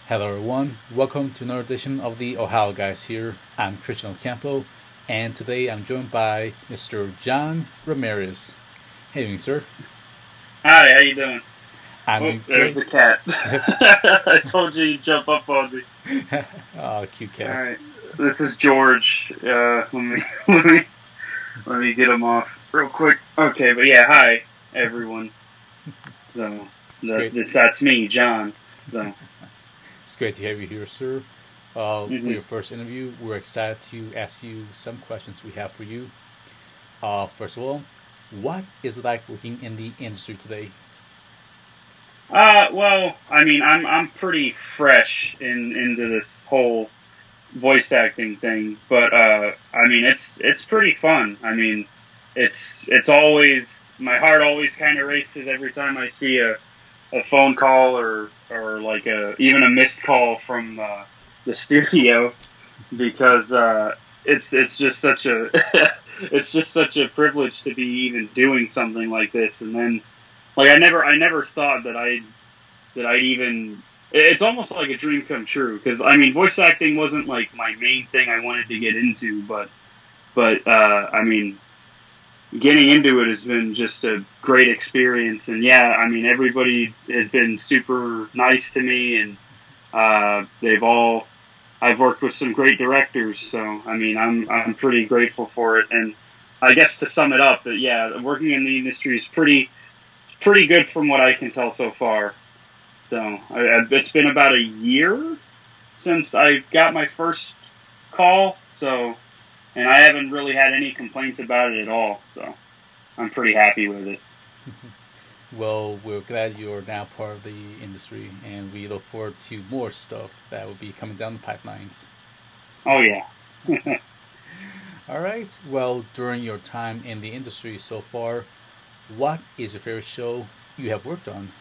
Hello everyone, welcome to another edition of the Ohio Guys here. I'm Christian Ocampo, and today I'm joined by Mr. John Ramirez. Hey, doing, sir? Hi, how you doing? I'm Oh, doing there's the great. cat. I told you you'd jump up on me. Oh, cute All cat. right, this is George. Let me get him off real quick. Okay, but yeah, hi everyone. So It's great. that's me, John. So It's great to have you here, sir. For hmm your first interview, we're excited to ask you some questions we have for you. First of all, what is it like working in the industry today? well, I mean, I'm pretty fresh into this whole voice acting thing, but I mean, it's pretty fun. I mean, it's always my heart always kind of races every time I see a phone call or like even a missed call from the studio because it's just such a it's just such a privilege to be even doing something like this. And then like I never thought that I'd even. It's almost like a dream come true because I mean, voice acting wasn't like my main thing I wanted to get into, but I mean, getting into it has been just a great experience. And yeah, I mean, everybody has been super nice to me, and they've all. I've worked with some great directors, so I mean, I'm pretty grateful for it. And I guess to sum it up, that yeah, working in the industry is pretty good from what I can tell so far. So it's been about a year since I got my first call. So, and I haven't really had any complaints about it at all. So I'm pretty happy with it. Well, we're glad you're now part of the industry, and we look forward to more stuff that will be coming down the pipelines. Oh yeah. All right. Well, during your time in the industry so far, what is your favorite show you have worked on?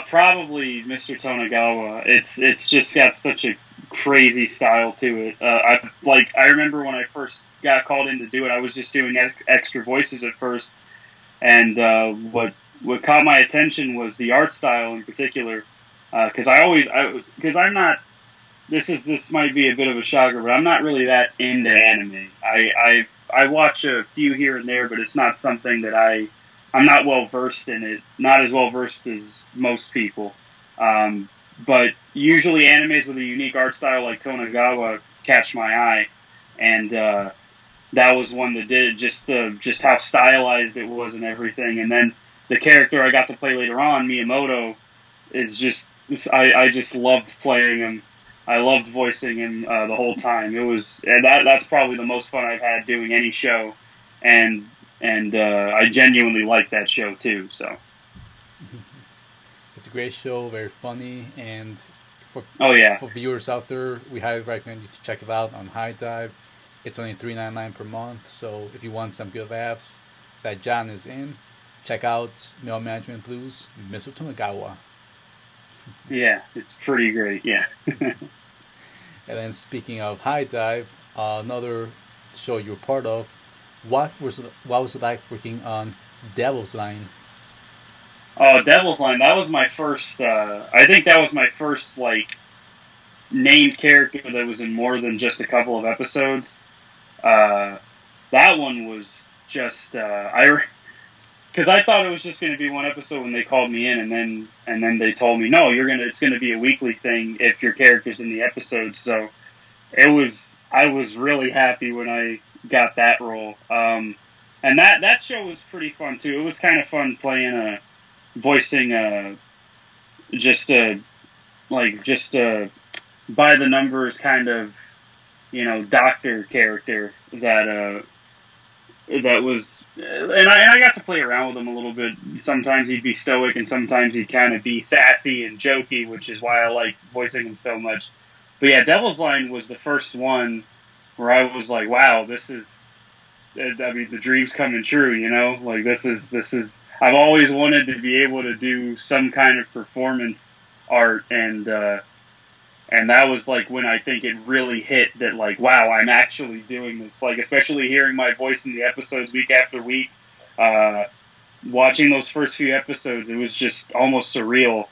Probably Mr. Tonagawa. It's just got such a crazy style to it. I remember when I first got called in to do it, I was just doing extra voices at first, and what caught my attention was the art style in particular. Because because I'm not. This might be a bit of a shocker, but I'm not really that into anime. I watch a few here and there, but it's not something that I'm not well versed in it. Not as well versed as most people. But usually animes with a unique art style like Tonagawa catch my eye, and that was one that did it. Just how stylized it was and everything. And then the character I got to play later on, Miyamoto, is just I just loved playing him. I loved voicing him the whole time. It was and that's probably the most fun I've had doing any show, and I genuinely like that show too. So, It's a great show, very funny, and for oh yeah, for viewers out there, we highly recommend you to check it out on High Dive. It's only $3.99 per month, so if you want some good laughs that John is in, check out Male Management Blues, Mr. Tonagawa. yeah, it's pretty great. Yeah. And then speaking of High Dive, another show you're part of, what was it like working on Devil's Line? Oh, Devil's Line. That was my first. I think that was my first like named character that was in more than just a couple of episodes. Uh, that one was just because I thought it was just going to be one episode when they called me in, and then they told me no, it's going to be a weekly thing if your character's in the episode. So I was really happy when I got that role. And that show was pretty fun too. It was kind of fun playing voicing just a just a by the numbers kind of doctor character that was, and I got to play around with him a little bit. Sometimes he'd be stoic, and sometimes he'd kind of be sassy and jokey, which is why I like voicing him so much. But yeah, Devil's Line was the first one where I was like, wow, this is. I mean, the dream's coming true. Like this is. I've always wanted to be able to do some kind of performance art, and that was like when I think it really hit that like, wow, I'm actually doing this. Like, especially hearing my voice in the episodes week after week, uh, watching those first few episodes, it was just almost surreal.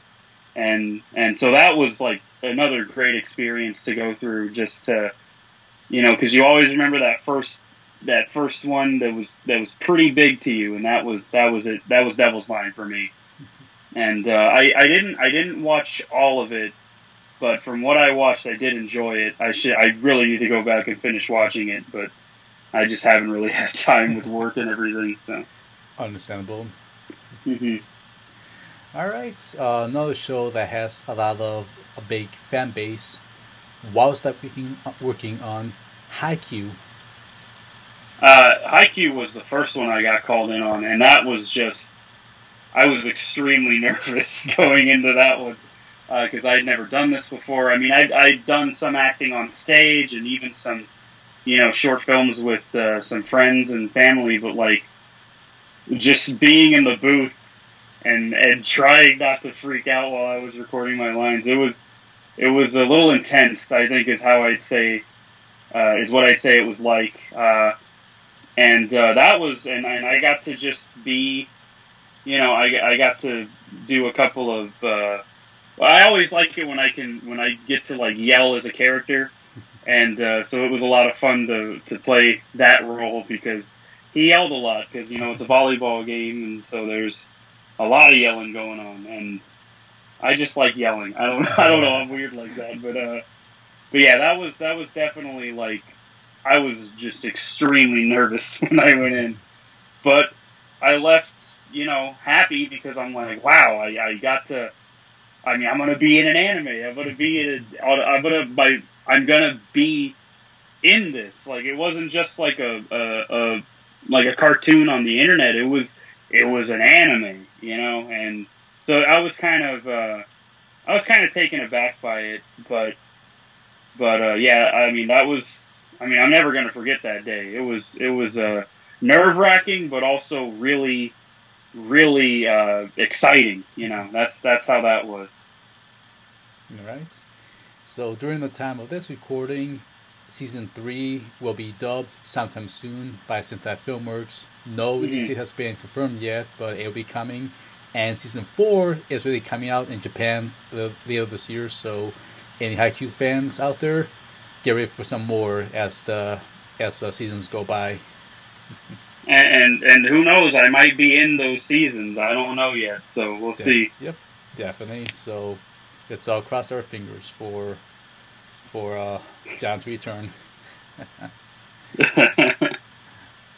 and so that was like another great experience to go through, just to, because you always remember that first one that was pretty big to you, and that was it. That was Devil's Line for me. And I didn't watch all of it, but from what I watched, I did enjoy it. I really need to go back and finish watching it, but I just haven't really had time with work and everything. So Understandable. hmm All right, another show that has a big fan base. What was that working on? Haikyuu. Haikyuu was the first one I got called in on, and that was just, I was extremely nervous going into that one, because I'd never done this before. I mean, I'd done some acting on stage and even some, short films with some friends and family, but like just being in the booth and trying not to freak out while I was recording my lines, it was a little intense, I think, is how I'd say, is what I'd say it was like. And that was, and I got to just be, I got to do a couple of, I always like it when I get to like yell as a character. And so it was a lot of fun to play that role, because he yelled a lot, because, it's a volleyball game, and so there's a lot of yelling going on, and I just like yelling. I don't know, I'm weird like that, but yeah, that was definitely like, I was just extremely nervous when I went in, but I left, happy, because I'm like, wow, I got to, I mean, I'm going to be in an anime. I'm going to be in this. Like, it wasn't just like a cartoon on the internet. It was an anime, and so I was kind of taken aback by it, but yeah, I mean, I'm never going to forget that day. It was nerve-wracking, but also really, really exciting. That's how that was. All right. So during the time of this recording, season 3 will be dubbed sometime soon by Sentai Filmworks. No release date has been confirmed yet, but it'll be coming. And season 4 is really coming out in Japan later this year. So any Haikyuu fans out there, get ready for some more as the seasons go by. And who knows? I might be in those seasons. I don't know yet, so we'll see. Yep, definitely. So let's all cross our fingers for John's return.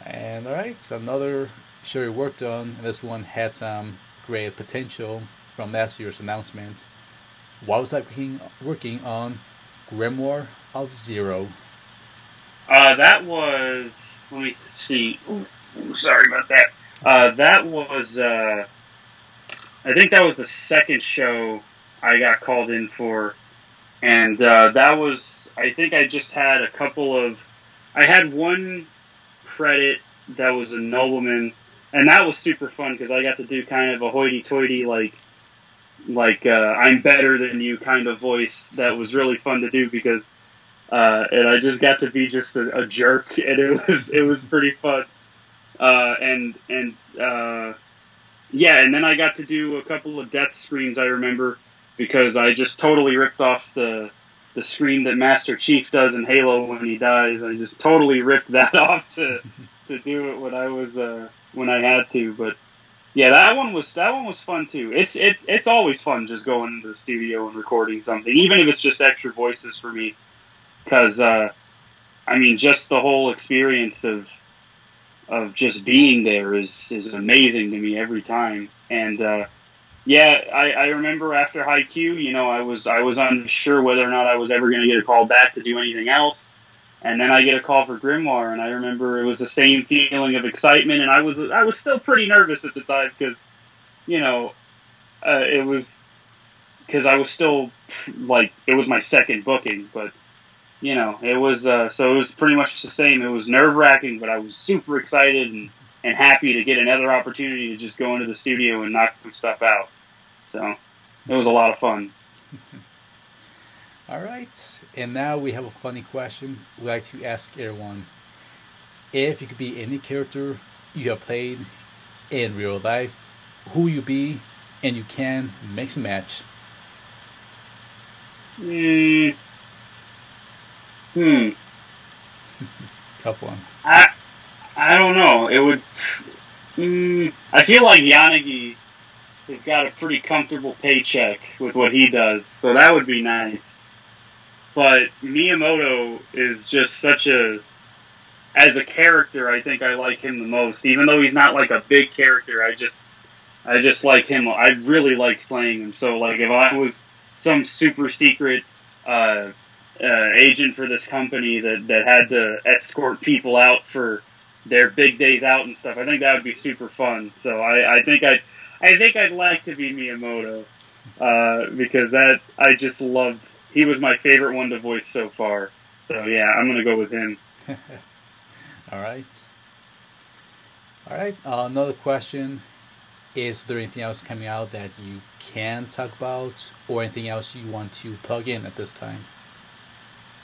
And all right, so another show we worked on. This one had some great potential from last year's announcement. What was that working on? Grimoire of Zero. That was, let me see. Ooh, sorry about that. That was, I think that was the second show I got called in for. And that was, I think I just had I had one credit that was a nobleman. And that was super fun, because I got to do kind of a hoity-toity, like I'm better than you kind of voice. That was really fun to do, because and I just got to be just a jerk, and it was pretty fun. Yeah, and then I got to do a couple of death screams, I remember, because I just totally ripped off the scream that Master Chief does in Halo when he dies. I just totally ripped that off to do it when I had to. But yeah, that one was fun too. It's always fun just going into the studio and recording something, even if it's just extra voices for me. Because I mean, just the whole experience of just being there is amazing to me every time. And yeah, I remember after Haikyuu, I was unsure whether or not I was ever going to get a call back to do anything else. And then I get a call for Grimoire, and I remember it was the same feeling of excitement, and I was still pretty nervous at the time, because, it was, because I was still, like, it was my second booking, but, it was, so it was pretty much the same. It was nerve-wracking, but I was super excited and happy to get another opportunity to just go into the studio and knock some stuff out. So, it was a lot of fun. All right, and now we have a funny question we like to ask everyone. If you could be any character you have played in real life, who will you be? And you can mix and match. Mm, hmm. Tough one. I I don't know. It would. I feel like Yanagi has got a pretty comfortable paycheck with what he does, so that would be nice. But Miyamoto is just such a, as a character, I think I like him the most. Even though he's not like a big character, I just like him. I really like playing him. So like if I was some super secret agent for this company that had to escort people out for their big days out and stuff, I think that would be super fun. So I think I'd like to be Miyamoto because that I just loved. He was my favorite one to voice so far. So yeah, I'm gonna go with him. All right. All right. Another question. Is there anything else coming out that you can talk about, or anything else you want to plug in at this time?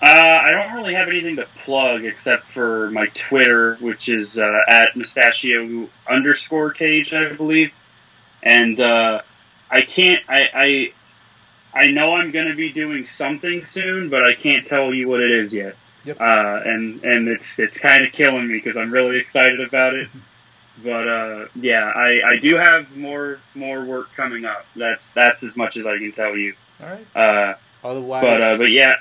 I don't really have anything to plug except for my Twitter, which is at mustachio underscore cage, I believe. And I can't. I know I'm going to be doing something soon, but I can't tell you what it is yet. Yep. And it's kind of killing me because I'm really excited about it. But yeah, I do have more work coming up. That's as much as I can tell you. All right. Otherwise, but yeah,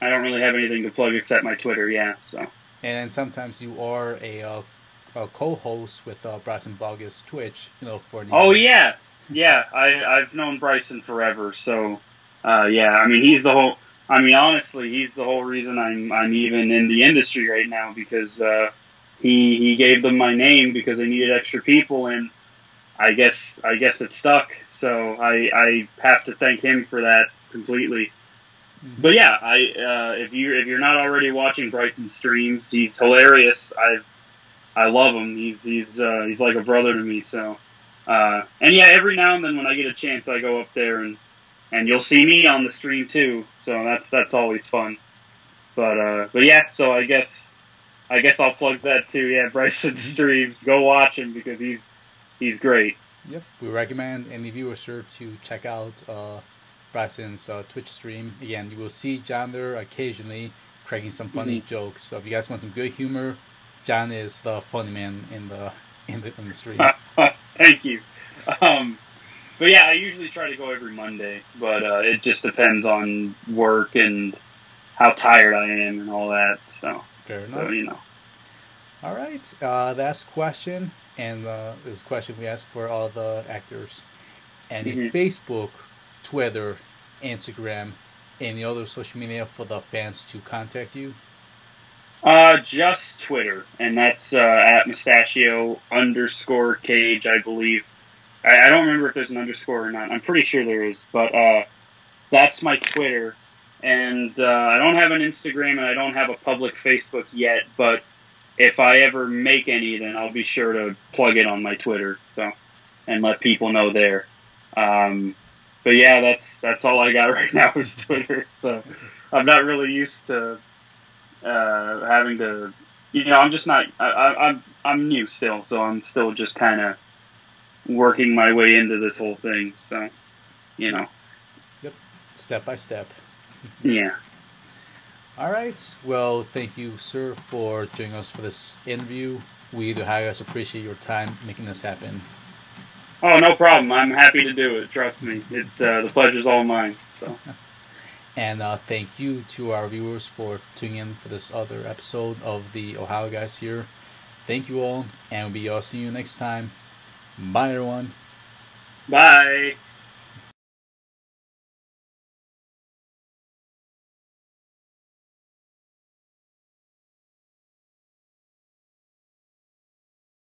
I don't really have anything to plug except my Twitter. Yeah. So. And sometimes you are a co-host with Bryson Bogus Twitch. For the. Oh yeah. Yeah, I've known Bryson forever, so yeah. I mean, he's the whole. I mean, honestly, he's the whole reason I'm even in the industry right now because he gave them my name because they needed extra people, and I guess it stuck. So I have to thank him for that completely. Mm-hmm. But yeah, if you're not already watching Bryson's streams, he's hilarious. I love him. He's like a brother to me. So. And yeah, every now and then when I get a chance, I go up there and you'll see me on the stream too. So that's always fun. But yeah, so I guess I'll plug that too. Yeah, Bryson's streams. Go watch him because he's great. Yep, we recommend any viewers sure to check out Bryson's Twitch stream. Again, you will see John there occasionally cracking some funny jokes. So if you guys want some good humor, John is the funny man in the stream. Thank you. But yeah, I usually try to go every Monday, but it just depends on work and how tired I am and all that. So, fair enough. So All right, last question, and this question we asked for all the actors. Any Facebook, Twitter, Instagram, any other social media for the fans to contact you? Just Twitter, and that's at mustachio underscore cage, I believe. I don't remember if there's an underscore or not. I'm pretty sure there is, but that's my Twitter. And I don't have an Instagram, and I don't have a public Facebook yet, but if I ever make any, then I'll be sure to plug it on my Twitter, so, and let people know there. But yeah, that's all I got right now is Twitter, so I'm not really used to having to, I'm just not. I'm new still, so I'm still just kind of working my way into this whole thing. So, Yep, step by step. Yeah. All right. Well, thank you, sir, for joining us for this interview. We do highly appreciate your time making this happen. Oh, no problem. I'm happy to do it. Trust me, it's the pleasure's all mine. So. And thank you to our viewers for tuning in for this other episode of the Ohio Guys here. Thank you all, and we'll be all seeing you next time. Bye, everyone. Bye.